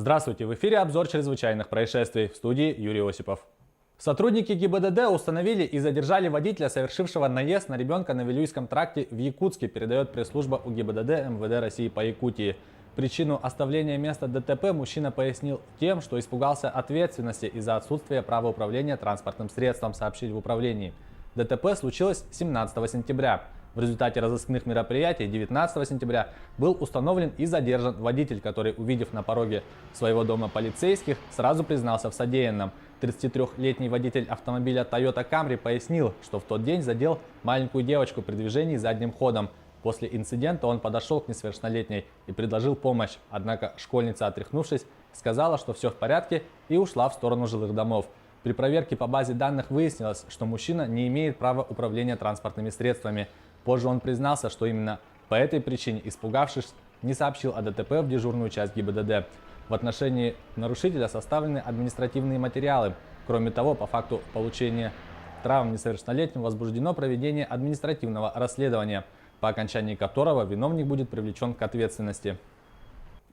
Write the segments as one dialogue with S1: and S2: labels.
S1: Здравствуйте, в эфире обзор чрезвычайных происшествий, в студии Юрий Осипов. Сотрудники ГИБДД установили и задержали водителя, совершившего наезд на ребенка на Вилюйском тракте в Якутске, передает пресс-служба УГИБДД МВД России по Якутии. Причину оставления места ДТП мужчина пояснил тем, что испугался ответственности из-за отсутствия права управления транспортным средством, сообщили в управлении. ДТП случилось 17 сентября. В результате разыскных мероприятий 19 сентября был установлен и задержан водитель, который, увидев на пороге своего дома полицейских, сразу признался в содеянном. 33-летний водитель автомобиля Toyota Camry пояснил, что в тот день задел маленькую девочку при движении задним ходом. После инцидента он подошел к несовершеннолетней и предложил помощь, однако школьница, отряхнувшись, сказала, что все в порядке, и ушла в сторону жилых домов. При проверке по базе данных выяснилось, что мужчина не имеет права управления транспортными средствами. Позже он признался, что именно по этой причине, испугавшись, не сообщил о ДТП в дежурную часть ГИБДД. В отношении нарушителя составлены административные материалы. Кроме того, по факту получения травм несовершеннолетним возбуждено проведение административного расследования, по окончании которого виновник будет привлечен к ответственности.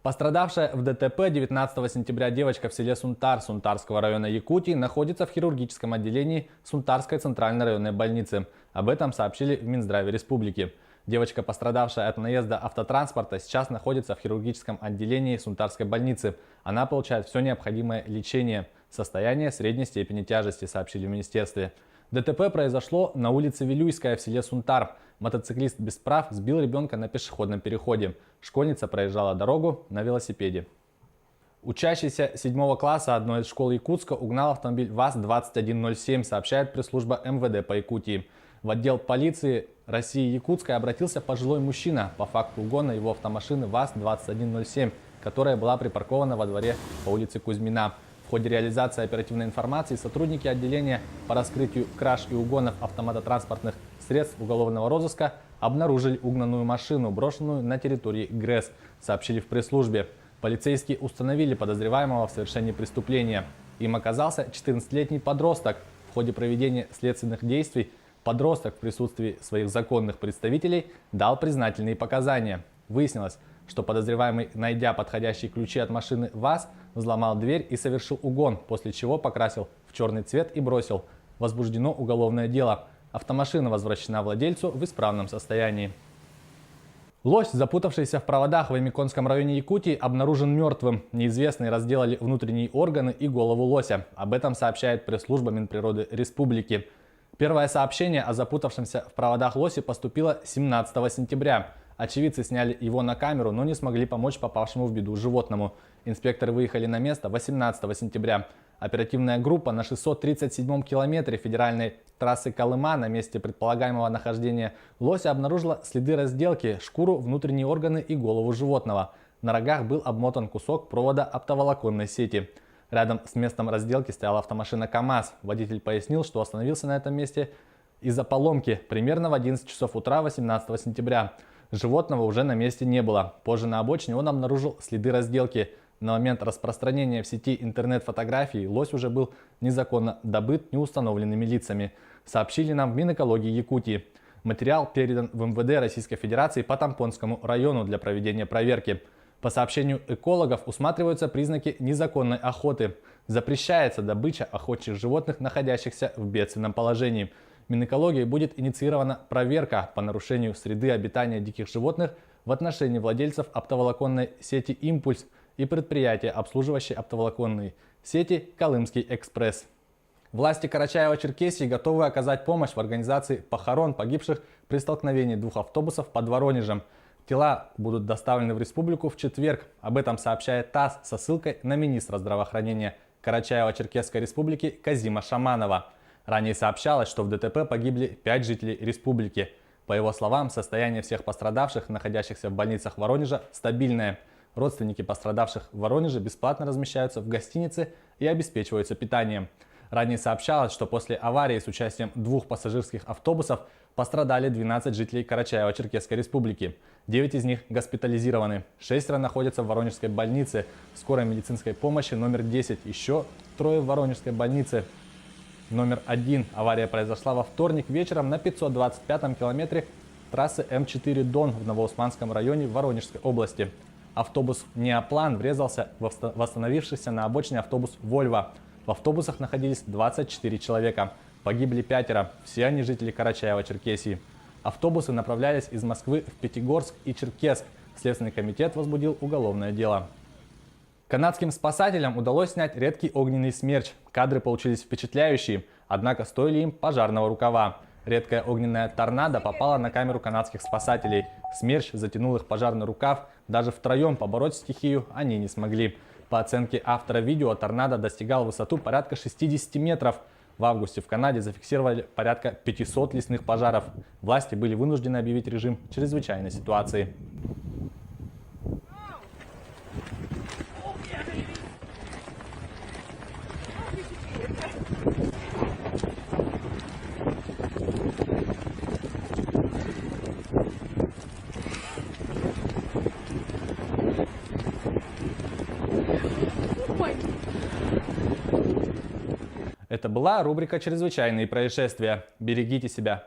S1: Пострадавшая в ДТП 19 сентября девочка в селе Сунтар Сунтарского района Якутии находится в хирургическом отделении Сунтарской центральной районной больницы. Об этом сообщили в Минздраве республики. Девочка, пострадавшая от наезда автотранспорта, сейчас находится в хирургическом отделении Сунтарской больницы. Она получает все необходимое лечение. Состояние средней степени тяжести, сообщили в министерстве. ДТП произошло на улице Вилюйская в селе Сунтар. Мотоциклист без прав сбил ребенка на пешеходном переходе. Школьница проезжала дорогу на велосипеде. Учащийся 7 класса одной из школ Якутска угнал автомобиль ВАЗ-2107, сообщает пресс-служба МВД по Якутии. В отдел полиции России Якутска обратился пожилой мужчина по факту угона его автомашины ВАЗ-2107, которая была припаркована во дворе по улице Кузьмина. В ходе реализации оперативной информации сотрудники отделения по раскрытию краж и угонов автомототранспортных средств уголовного розыска обнаружили угнанную машину, брошенную на территории ГРЭС, сообщили в пресс-службе. Полицейские установили подозреваемого в совершении преступления. Им оказался 14-летний подросток. В ходе проведения следственных действий подросток в присутствии своих законных представителей дал признательные показания. Выяснилось, что подозреваемый, найдя подходящие ключи от машины ВАЗ, взломал дверь и совершил угон, после чего покрасил в черный цвет и бросил. Возбуждено уголовное дело. Автомашина возвращена владельцу в исправном состоянии. Лось, запутавшийся в проводах в Эмиконском районе Якутии, обнаружен мертвым. Неизвестные разделали внутренние органы и голову лося. Об этом сообщает пресс-служба Минприроды Республики. Первое сообщение о запутавшемся в проводах лосе поступило 17 сентября. Очевидцы сняли его на камеру, но не смогли помочь попавшему в беду животному. Инспекторы выехали на место 18 сентября. Оперативная группа на 637-м километре федеральной трассы Колыма на месте предполагаемого нахождения лося обнаружила следы разделки, шкуру, внутренние органы и голову животного. На рогах был обмотан кусок провода оптоволоконной сети. Рядом с местом разделки стояла автомашина КАМАЗ. Водитель пояснил, что остановился на этом месте из-за поломки примерно в 11 часов утра 18 сентября. Животного уже на месте не было. Позже на обочине он обнаружил следы разделки. На момент распространения в сети интернет-фотографий лось уже был незаконно добыт неустановленными лицами, сообщили нам в Минэкологии Якутии. Материал передан в МВД Российской Федерации по Тампонскому району для проведения проверки. По сообщению экологов усматриваются признаки незаконной охоты. Запрещается добыча охотчих животных, находящихся в бедственном положении. Минэкологией будет инициирована проверка по нарушению среды обитания диких животных в отношении владельцев оптоволоконной сети «Импульс» и предприятия, обслуживающие оптоволоконные сети «Колымский экспресс». Власти Карачаево-Черкесии готовы оказать помощь в организации похорон погибших при столкновении двух автобусов под Воронежем. Тела будут доставлены в республику в четверг. Об этом сообщает ТАСС со ссылкой на министра здравоохранения Карачаево-Черкесской республики Казима Шаманова. Ранее сообщалось, что в ДТП погибли 5 жителей республики. По его словам, состояние всех пострадавших, находящихся в больницах Воронежа, стабильное. Родственники пострадавших в Воронеже бесплатно размещаются в гостинице и обеспечиваются питанием. Ранее сообщалось, что после аварии с участием 2 пассажирских автобусов пострадали 12 жителей Карачаево-Черкесской республики. 9 из них госпитализированы. 6 находятся в Воронежской больнице скорой медицинской помощи номер 10. Еще 3 в Воронежской больнице номер 1. Авария произошла во вторник вечером на 525-м километре трассы М4 Дон в Новоусманском районе Воронежской области. Автобус «Неоплан» врезался в остановившийся на обочине автобус «Вольво». В автобусах находились 24 человека. Погибли 5, все они жители Карачаева-Черкесии. Автобусы направлялись из Москвы в Пятигорск и Черкесск. Следственный комитет возбудил уголовное дело. Канадским спасателям удалось снять редкий огненный смерч. Кадры получились впечатляющие, однако стоили им пожарного рукава. Редкая огненная торнадо попала на камеру канадских спасателей. Смерч затянул их пожарный рукав. Даже втроем побороть стихию они не смогли. По оценке автора видео, торнадо достигал высоту порядка 60 метров. В августе в Канаде зафиксировали порядка 500 лесных пожаров. Власти были вынуждены объявить режим чрезвычайной ситуации. Это была рубрика «Чрезвычайные происшествия». Берегите себя.